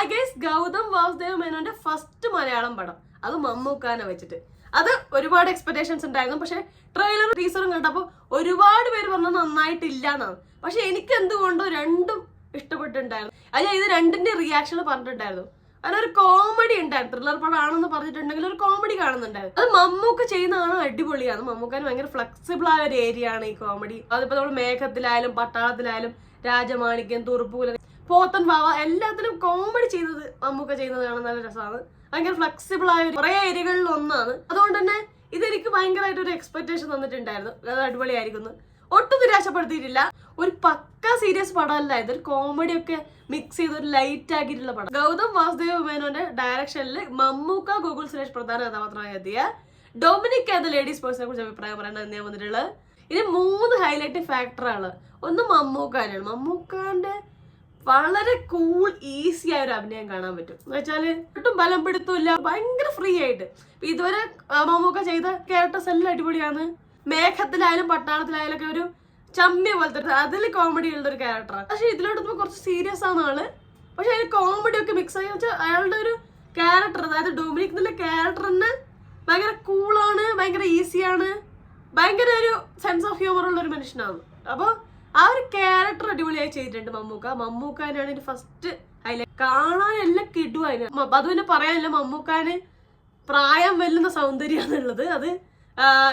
Hi guys, Gautam Vasudev മേനോന്റെ first Malayalam പടം, അത് മമ്മൂക്കാനെ വെച്ചിട്ട്. അത് ഒരുപാട് എക്സ്പെക്ടേഷൻസ് ഉണ്ടായിരുന്നു. പക്ഷെ ട്രെയിലറും ടീസറും കണ്ടപ്പോൾ ഒരുപാട് പേര് പറഞ്ഞത് നന്നായിട്ടില്ല എന്നാണ്. പക്ഷെ എനിക്ക് എന്തുകൊണ്ടോ രണ്ടും ഇഷ്ടപ്പെട്ടിട്ടുണ്ടായിരുന്നു. അത് ഇത് രണ്ടിന്റെ റിയാക്ഷൻ പറഞ്ഞിട്ടുണ്ടായിരുന്നു. അതിനൊരു കോമഡി ഉണ്ടായിരുന്നു. ത്രില്ലർ പടം ആണെന്ന് പറഞ്ഞിട്ടുണ്ടെങ്കിൽ ഒരു കോമഡി കാണുന്നുണ്ടായിരുന്നു. അത് മമ്മൂക്ക ചെയ്യുന്നതാണ് അടിപൊളിയാണ്. മമ്മൂക്കാൻ ഭയങ്കര ഫ്ലെക്സിബിൾ ആയ ഒരു ഏരിയ ആണ് ഈ കോമഡി. അതിപ്പോ നമ്മൾ മേഘത്തിലായാലും പട്ടാളത്തിലായാലും രാജമാണിക്യം, തുറുപ്പൂല, പോത്തൻ വാവ എല്ലാത്തിലും കോമഡി ചെയ്യുന്നത് മമ്മൂക്ക ചെയ്യുന്നത് കാണാൻ നല്ല രസമാണ്. ഭയങ്കര ഫ്ലെക്സിബിൾ ആയ കുറെ ഏരിയകളിൽ ഒന്നാണ്. അതുകൊണ്ട് തന്നെ ഇതെനിക്ക് ഭയങ്കരമായിട്ട് ഒരു എക്സ്പെക്ടേഷൻ തന്നിട്ടുണ്ടായിരുന്നു. അത് അടിപൊളിയായിരിക്കുന്നു. ഒട്ടും നിരാശപ്പെടുത്തിയിട്ടില്ല. ഒരു പക്ക സീരിയസ് പടമല്ല, ഇതൊരു കോമഡി ഒക്കെ മിക്സ് ചെയ്ത് ഒരു ലൈറ്റ് ആക്കിയിട്ടുള്ള പടം. ഗൗതം വാസുദേവ് മേനോന്റെ ഡയറക്ഷനിൽ മമ്മൂക്ക, ഗോകുൽ സുരേഷ് പ്രധാന കഥാപാത്രമായി എത്തിയ ഡൊമിനിക് എന്ന ലേഡീസ് പേഴ്സണെ കുറിച്ച് അഭിപ്രായം പറയാനാണ് ഞാൻ വന്നിട്ടുള്ളത്. ഇനി 3 ഹൈലൈറ്റ് ഫാക്ടറാണ്. ഒന്ന് മമ്മൂക്കാനാണ്. മമ്മൂക്കാന്റെ വളരെ കൂൾ ഈസി ആയ ഒരു അഭിനയം കാണാൻ പറ്റും. എന്ന് വെച്ചാല് ഒട്ടും ബലം പിടുത്തില്ല, ഭയങ്കര ഫ്രീ ആയിട്ട്. ഇതുവരെ മമ്മൂക്ക ചെയ്ത ക്യാരക്ടേഴ്സ് എല്ലാം അടിപൊളിയാണ്. മേഘത്തിലായാലും പട്ടാളത്തിലായാലും ഒക്കെ ഒരു ചമ്മിയ പോലത്തെ അതിൽ കോമഡി ഉള്ള ഒരു ക്യാരക്ടറാണ്. പക്ഷെ ഇതിലോട്ട് കുറച്ച് സീരിയസ് ആണ് ആള്. പക്ഷെ അതിൽ കോമഡി ഒക്കെ മിക്സ് ആയി വെച്ചാൽ അയാളുടെ ഒരു ക്യാരക്ടർ, അതായത് ഡൊമിനിക് എന്നുള്ള ക്യാരക്ടർ തന്നെ ഭയങ്കര കൂളാണ്, ഭയങ്കര ഈസിയാണ്, ഭയങ്കര ഒരു സെൻസ് ഓഫ് ഹ്യൂമർ ഉള്ള ഒരു മനുഷ്യനാണ്. അപ്പൊ ആ ഒരു ക്യാരക്ടർ അടിപൊളിയായി ചെയ്തിട്ടുണ്ട് മമ്മൂക്ക. മമ്മൂക്കാനാണ് ഇത് ഫസ്റ്റ് ഹൈലൈറ്റ്. കാണാൻ എല്ലാം കിടും അതിന്. അത് പിന്നെ പറയാനില്ല, മമ്മൂക്കാന് പ്രായം വെല്ലുന്ന സൗന്ദര്യമാണുള്ളത്. അത്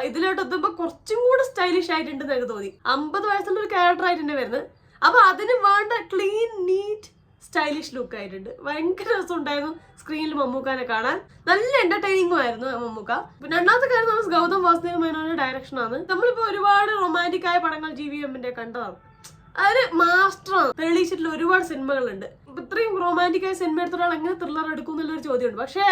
ഇതിലോട്ട് എത്തുമ്പോ കുറച്ചും കൂടെ സ്റ്റൈലിഷ് ആയിട്ടുണ്ടെന്ന് എനിക്ക് തോന്നി. 50 വയസ്സുള്ള ഒരു ക്യാരക്ടർ ആയിട്ടുണ്ട് വരുന്നത്. അപ്പൊ അതിന് വേണ്ട ക്ലീൻ, നീറ്റ്, സ്റ്റൈലിഷ് ലുക്ക് ആയിട്ടുണ്ട്. ഭയങ്കര രസം ഉണ്ടായിരുന്നു സ്ക്രീനിൽ മമ്മൂക്കാനെ കാണാൻ. നല്ല എന്റർടൈനിങ്ങും ആയിരുന്നു മമ്മൂക്ക. പിന്നെ രണ്ടാമത്തെ കാര്യം നമ്മൾ ഗൗതം വാസുദേവ് മേനോന്റെ ഡയറക്ഷൻ ആണ്. നമ്മളിപ്പോ ഒരുപാട് റൊമാൻറ്റിക് ആയ പടങ്ങൾ GVMന്റെ കണ്ടതാണ്. അതിന് മാസ്റ്ററാണ്. തെളിയിച്ചിട്ടുള്ള ഒരുപാട് സിനിമകളുണ്ട്. ഇത്രയും റൊമാൻറ്റിക് ആയ സിനിമ എടുത്ത ഒരാൾ എങ്ങനെ ത്രില്ലർ എടുക്കും എന്നുള്ളൊരു ചോദ്യമുണ്ട്. പക്ഷെ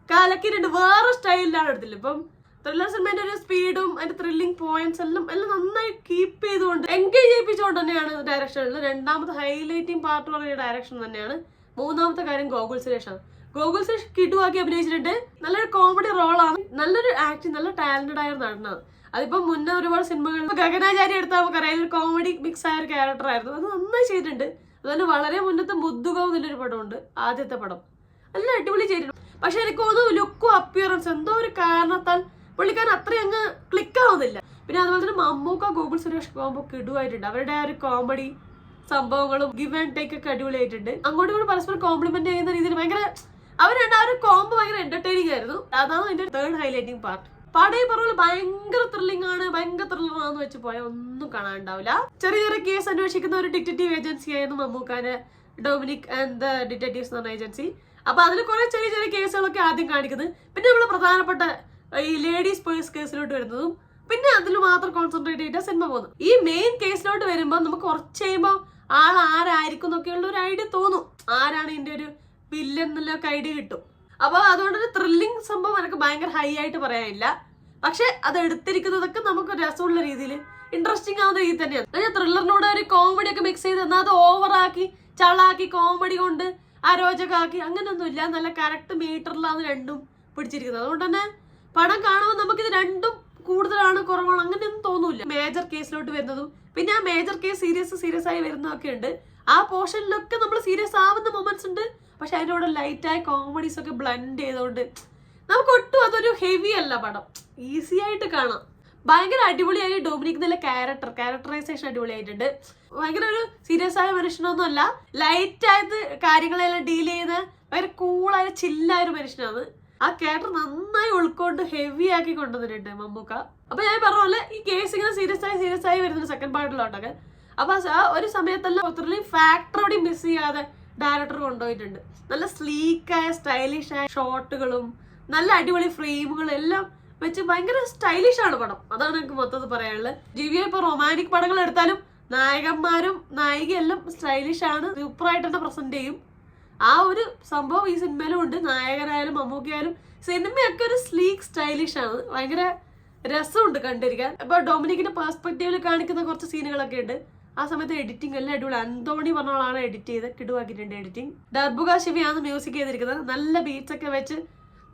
കലക്കിട്ടുണ്ട്, വേറെ സ്റ്റൈലിലാണ് എടുത്തില്ല. ഇപ്പം ത്രില്ലർ സിനിമേന്റെ ഒരു സ്പീഡും അതിന്റെ ത്രില്ലിംഗ് പോയിന്റ്സ് എല്ലാം നന്നായി കീപ്പ് ചെയ്തുകൊണ്ട് എൻഗേജ് ചെയ്യിപ്പിച്ചുകൊണ്ട് തന്നെയാണ് ഡയറക്ഷൻ. രണ്ടാമത്തെ ഹൈലൈറ്റിംഗ് പാർട്ട് പറയുന്ന ഡയറക്ഷൻ തന്നെയാണ്. മൂന്നാമത്തെ കാര്യം ഗോകുൽ സുരേഷ് ആണ്. ഗോകുൽ സുരേഷ് കിടുവാക്കി അഭിനയിച്ചിട്ടുണ്ട്. നല്ലൊരു കോമഡി റോളാണ്, നല്ലൊരു ആക്ടിങ്, നല്ല ടാലന്റഡ് ആയ നടനാണ്. അതിപ്പോ മുന്നേ ഒരുപാട് സിനിമകളിൽ ഗഗനാചാരി എടുത്താൽ നമുക്കറിയാം, ഒരു കോമഡി മിക്സ് ആയ ഒരു ക്യാരക്ടർ ആയിരുന്നു. അത് നന്നായി ചെയ്തിട്ടുണ്ട്. അതുപോലെ വളരെ മുന്നത്തെ മുദ്ദുകവും എന്നുള്ളൊരു പടമുണ്ട്, ആദ്യത്തെ പടം, നല്ല അടിപൊളി ചെയ്തിട്ടുണ്ട്. പക്ഷെ എനിക്ക് തോന്നുന്നു ലുക്കും അപ്പിയറൻസ് എന്തോ ഒരു കാരണത്താൽ പുള്ളിക്കാരൻ അത്രയും അങ്ങ് ക്ലിക്ക് ആവുന്നില്ല. പിന്നെ അതുപോലെ തന്നെ മമ്മൂക്ക, ഗോകുൽ സുരേഷ് കോംബോ കിടുവായിട്ടുണ്ട്. അവരുടെ ആ ഒരു കോമഡി സംഭവങ്ങളും ഗിവ് ആൻഡ് ടേക്ക് ഒക്കെ അടിപൊളിയായിട്ടുണ്ട്. അങ്ങോട്ടും കൂടി പരസ്പരം കോംപ്ലിമെന്റ് ചെയ്യുന്ന രീതിയിൽ ഭയങ്കര അവരുടെ ആ ഒരു കോംബോ ഭയങ്കര എന്റർടൈനിങ് ആയിരുന്നു. അതാണ് അതിന്റെ 3rd ഹൈലൈറ്റിംഗ് പാർട്ട്. പാടയെ പറഞ്ഞ ഭയങ്കര ത്രില്ലിംഗ് ആണ്, ഭയങ്കര ത്രില്ലറാന്ന് വെച്ച് പോയാൽ ഒന്നും കാണാനുണ്ടാവില്ല. ചെറിയ ചെറിയ കേസ് അന്വേഷിക്കുന്ന ഒരു ഡിറ്റക്റ്റീവ് ഏജൻസി ആയിരുന്നു മമ്മൂക്കാന്റെ ഡൊമിനിക് ആൻഡ് ദ ഡിറ്റക്റ്റീവ്സ് എന്ന് പറഞ്ഞ ഏജൻസി. അപ്പൊ അതിൽ കുറെ ചെറിയ ചെറിയ കേസുകളൊക്കെ ആദ്യം കാണിക്കുന്നത്. പിന്നെ നമ്മള് പ്രധാനപ്പെട്ട ഈ ലേഡീസ് പേഴ്സ് കേസിലോട്ട് വരുന്നതും പിന്നെ അതിൽ മാത്രം കോൺസെൻട്രേറ്റ് ചെയ്തിട്ട് സിനിമ പോകുന്നു. ഈ മെയിൻ കേസിലോട്ട് വരുമ്പോൾ നമുക്ക് കുറച്ച് കഴിയുമ്പോൾ ആൾ ആരായിരിക്കും എന്നൊക്കെയുള്ള ഒരു ഐഡിയ തോന്നും. ആരാണ് ഇതിന്റെ ഒരു വില്ലൻ എന്നുള്ളൊക്കെ ഐഡിയ കിട്ടും. അപ്പൊ അതുകൊണ്ടൊരു ത്രില്ലിംഗ് സംഭവം എനിക്ക് ഭയങ്കര ഹൈ ആയിട്ട് പറയാനില്ല. പക്ഷെ അത് എടുത്തിരിക്കുന്നതൊക്കെ നമുക്ക് രസമുള്ള രീതിയിൽ ഇൻട്രസ്റ്റിംഗ് ആവുന്ന രീതി തന്നെയാണ്. ത്രില്ലറിനോട് ഒരു കോമഡി ഒക്കെ മിക്സ് ചെയ്ത് എന്നാൽ അത് ഓവറാക്കി ചളാക്കി കോമഡി കൊണ്ട് അരോചകമാക്കി അങ്ങനെയൊന്നും ഇല്ല. നല്ല കറക്റ്റ് മീറ്ററിലാണ് രണ്ടും പിടിച്ചിരിക്കുന്നത്. അതുകൊണ്ട് തന്നെ പടം കാണുമ്പോൾ നമുക്കിത് രണ്ടും കൂടുതലാണ് കുറവാണ് അങ്ങനെയൊന്നും തോന്നൂല. മേജർ കേസിലോട്ട് വരുന്നതും പിന്നെ ആ മേജർ കേസ് സീരിയസ് ആയി വരുന്നതൊക്കെ ഉണ്ട്. ആ പോർഷനിലൊക്കെ നമ്മൾ സീരിയസ് ആവുന്ന മൊമെന്റ്സ് ഉണ്ട്. പക്ഷെ അതിൻ്റെ കൂടെ ലൈറ്റായ കോമഡീസ് ഒക്കെ ബ്ലെൻഡ് ചെയ്തുകൊണ്ട് നമുക്ക് ഒട്ടും അതൊരു ഹെവി അല്ല. പടം ഈസി ആയിട്ട് കാണാം. ഭയങ്കര അടിപൊളിയായി ഡൊമിനിക് എന്നുള്ള ക്യാരക്ടറൈസേഷൻ അടിപൊളിയായിട്ടുണ്ട്. ഭയങ്കര ഒരു സീരിയസ് ആയ മനുഷ്യനൊന്നും അല്ല, ലൈറ്റ് ആയിട്ട് കാര്യങ്ങളെല്ലാം ഡീൽ ചെയ്യുന്ന ഭയങ്കര കൂളായ ചില്ലായ ഒരു മനുഷ്യനാണ്. ആ ക്യാരക്ടർ നന്നായി ഉൾക്കൊണ്ട് ഹെവി ആക്കി കൊണ്ടുവന്നിട്ടുണ്ട് മമ്മൂക്ക. അപ്പൊ ഞാൻ പറഞ്ഞ പോലെ ഈ കേസ് ഇങ്ങനെ സീരിയസ് ആയി വരുന്നുണ്ട് സെക്കൻഡ് പാർട്ടിലോട്ടൊക്കെ. അപ്പൊ ആ ഒരു സമയത്തെല്ലാം ഒത്തിരി ഫാക്ടറോടെ മിസ് ചെയ്യാതെ ഡയറക്ടർ കൊണ്ടുപോയിട്ടുണ്ട്. നല്ല സ്ലീക്കായ സ്റ്റൈലിഷ് ആയ ഷോട്ടുകളും നല്ല അടിപൊളി ഫ്രെയിമുകളും എല്ലാം വെച്ച് ഭയങ്കര സ്റ്റൈലിഷ് ആണ് പടം. അതാണ് എനിക്ക് മൊത്തത്തിൽ പറയാനുള്ളത്. GVM ഇപ്പൊ റൊമാൻറ്റിക് പടങ്ങൾ എടുത്താലും നായകന്മാരും നായികയെല്ലാം സ്റ്റൈലിഷ് ആണ്, സൂപ്പറായിട്ട് തന്നെ പ്രസന്റ് ചെയ്യും. ആ ഒരു സംഭവം ഈ സിനിമയിലും ഉണ്ട്. നായകനായാലും മമ്മൂക്കയായാലും സിനിമയൊക്കെ ഒരു സ്ലീക്ക് സ്റ്റൈലിഷ് ആണ്. ഭയങ്കര രസമുണ്ട് കണ്ടിരിക്കാൻ. ഇപ്പൊ ഡൊമിനിക്കിന്റെ പെർസ്പെക്റ്റീവിൽ കാണിക്കുന്ന കുറച്ച് സീനുകളൊക്കെ ഉണ്ട്. ആ സമയത്ത് എഡിറ്റിംഗ് എല്ലാം അടിപൊളി. അന്തോണി പറഞ്ഞോളാണ് എഡിറ്റ് ചെയ്ത് കിടുവാക്കിയിട്ടുണ്ട് എഡിറ്റിംഗ്. ഡർബുക ശിവയാണ് മ്യൂസിക് ചെയ്തിരിക്കുന്നത്. നല്ല ബീറ്റ്സ് ഒക്കെ വെച്ച്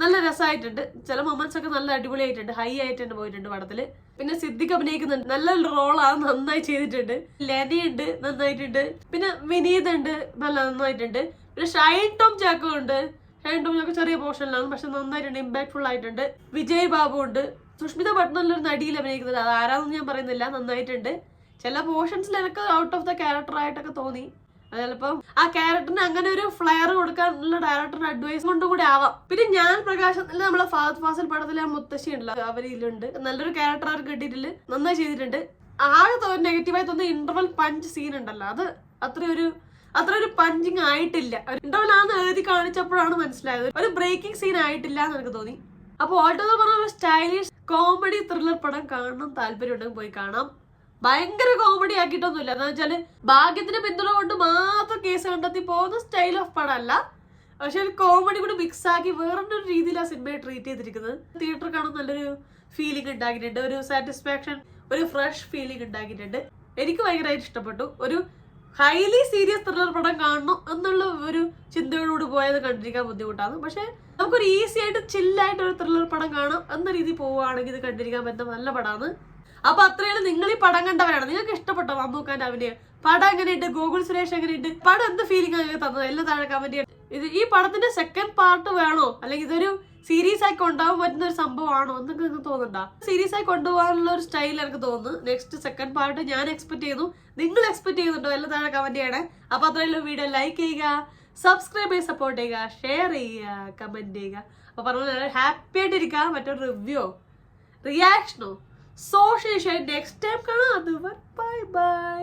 നല്ല രസമായിട്ടുണ്ട്. ചില മൊമെന്റ്സ് ഒക്കെ നല്ല അടിപൊളിയായിട്ടുണ്ട്, ഹൈ ആയിട്ട് തന്നെ പോയിട്ടുണ്ട് പടത്തില്. പിന്നെ സിദ്ദിഖ് അഭിനയിക്കുന്നുണ്ട്, നല്ലൊരു റോളാണ്, നന്നായി ചെയ്തിട്ടുണ്ട്. ലെനി ഉണ്ട്, നന്നായിട്ടുണ്ട്. പിന്നെ വിനീത് ഉണ്ട്, നല്ല നന്നായിട്ടുണ്ട്. പിന്നെ ഷൈൻ ടോം ചാക്കോ ഉണ്ട്. ഷൈൻ ടോം ചാക്കോ ചെറിയ പോർഷനിലാണ്, പക്ഷെ നന്നായിട്ടുണ്ട്, ഇമ്പാക്ട്ഫുൾ ആയിട്ടുണ്ട്. വിജയ് ബാബു ഉണ്ട്. സുഷ്മിത ഭട്ട്നല്ലൊരു നടിയിൽ അഭിനയിക്കുന്നത്, അത് ആരാണെന്ന് ഞാൻ പറയുന്നില്ല, നന്നായിട്ടുണ്ട്. ചില പോർഷൻസിൽ എനിക്ക് ഔട്ട് ഓഫ് ദ ക്യാരക്ടർ ആയിട്ടൊക്കെ തോന്നി. അത് ചിലപ്പം ആ ക്യാരക്ടറിന് അങ്ങനെ ഒരു ഫ്ലെയർ കൊടുക്കാനുള്ള ഡയറക്ടറിന്റെ അഡ്വൈസ് കൊണ്ടും കൂടി ആവാം. പിന്നെ ഞാൻ പ്രകാശത്തിൽ നമ്മളെ ഫഹദ് ഫാസിൽ പടത്തിലെ മുത്തശ്ശി ഉണ്ടല്ലോ, അവരിലുണ്ട്. നല്ലൊരു ക്യാരക്ടർ അവർ കിട്ടിയിട്ടില്ല, നന്നായി ചെയ്തിട്ടുണ്ട്. ആകെ നെഗറ്റീവായി തോന്നുന്ന ഇന്റർവൽ പഞ്ച് സീൻ ഉണ്ടല്ലോ, അത് അത്ര ഒരു പഞ്ചിങ് ആയിട്ടില്ല. ഇന്റർവൽ ആണെന്ന് എഴുതി കാണിച്ചപ്പോഴാണ് മനസ്സിലായത്, ഒരു ബ്രേക്കിംഗ് സീൻ ആയിട്ടില്ല എന്ന് എനിക്ക് തോന്നി. അപ്പൊ ഓൾട്ടോന്ന് പറഞ്ഞ ഒരു സ്റ്റൈലിഷ് കോമഡി ത്രില്ലർ പടം കാണണം താല്പര്യം ഉണ്ടെങ്കിൽ പോയി കാണാം. ഭയങ്കര കോമഡി ആക്കിയിട്ടൊന്നുമില്ല. എന്താ വെച്ചാല് ഭാഗ്യത്തിന് പിന്തുണ കൊണ്ട് മാത്രം കേസ് കണ്ടെത്തി പോകുന്ന സ്റ്റൈൽ ഓഫ് പടം അല്ല, പക്ഷെ ഒരു കോമഡി കൂടി മിക്സ് ആക്കി വേറൊരു രീതിയിൽ ആ സിനിമയെ ട്രീറ്റ് ചെയ്തിരിക്കുന്നത്. തിയേറ്റർ കാണാൻ നല്ലൊരു ഫീലിംഗ് ഉണ്ടാക്കിയിട്ടുണ്ട്, ഒരു സാറ്റിസ്ഫാക്ഷൻ, ഒരു ഫ്രഷ് ഫീലിംഗ് ഉണ്ടാക്കിയിട്ടുണ്ട്. എനിക്ക് ഭയങ്കരമായിട്ട് ഇഷ്ടപ്പെട്ടു. ഒരു ഹൈലി സീരിയസ് ത്രില്ലർ പടം കാണണം എന്നുള്ള ഒരു ചിന്തയോടുകൂടി പോയത് കണ്ടിരിക്കാൻ ബുദ്ധിമുട്ടാണ്. പക്ഷെ നമുക്കൊരു ഈസി ആയിട്ട് ചില്ലായിട്ട് ഒരു ത്രില്ലർ പടം കാണാം എന്ന രീതി പോവുകയാണെങ്കിൽ ഇത് കണ്ടിരിക്കാൻ പറ്റുന്ന നല്ല പടമാണ്. അപ്പൊ അത്രയാണ്. നിങ്ങൾ ഈ പടം കണ്ടവരാണ്, നിങ്ങൾക്ക് ഇഷ്ടപ്പെട്ടോ മമ്മൂക്കാന്റെ അഭിനയം? പടം എങ്ങനെയുണ്ട്? ഗോകുൽ സുരേഷ് എങ്ങനെയുണ്ട്? പടം എന്ത് ഫീലിംഗ് ആണ് തന്നത്? എല്ലാം താഴെ കമന്റ്. ഈ പടത്തിന്റെ സെക്കൻഡ് പാർട്ട് വേണോ, അല്ലെങ്കിൽ ഇതൊരു സീരീസ് ആയി കൊണ്ടുപോകാൻ പറ്റുന്ന ഒരു സംഭവമാണോ എന്നൊക്കെ നിങ്ങൾക്ക് തോന്നുന്നുണ്ടോ? സീരീസ് ആയി കൊണ്ടുപോകാനുള്ള ഒരു സ്റ്റൈൽ എനിക്ക് തോന്നുന്നു. നെക്സ്റ്റ് സെക്കൻഡ് പാർട്ട് ഞാൻ എക്സ്പെക്ട് ചെയ്യുന്നു. നിങ്ങൾ എക്സ്പെക്ട് ചെയ്യുന്നുണ്ടോ? എല്ലാം താഴെ കമന്റ് ചെയ്യണേ. അപ്പൊ അത്രയുള്ള വീഡിയോ ലൈക്ക് ചെയ്യുക, സബ്സ്ക്രൈബ് ചെയ്ത് സപ്പോർട്ട് ചെയ്യുക, ഷെയർ ചെയ്യുക, കമന്റ് ചെയ്യുക. അപ്പൊ പറഞ്ഞ ഹാപ്പി ആയിട്ടിരിക്കുക. മറ്റൊരു റിവ്യൂ റിയാക്ഷനോ സോഷ്യൽ നെക്സ്റ്റ് ടൈം കാണാം. അതുവരെ ബൈ ബൈ.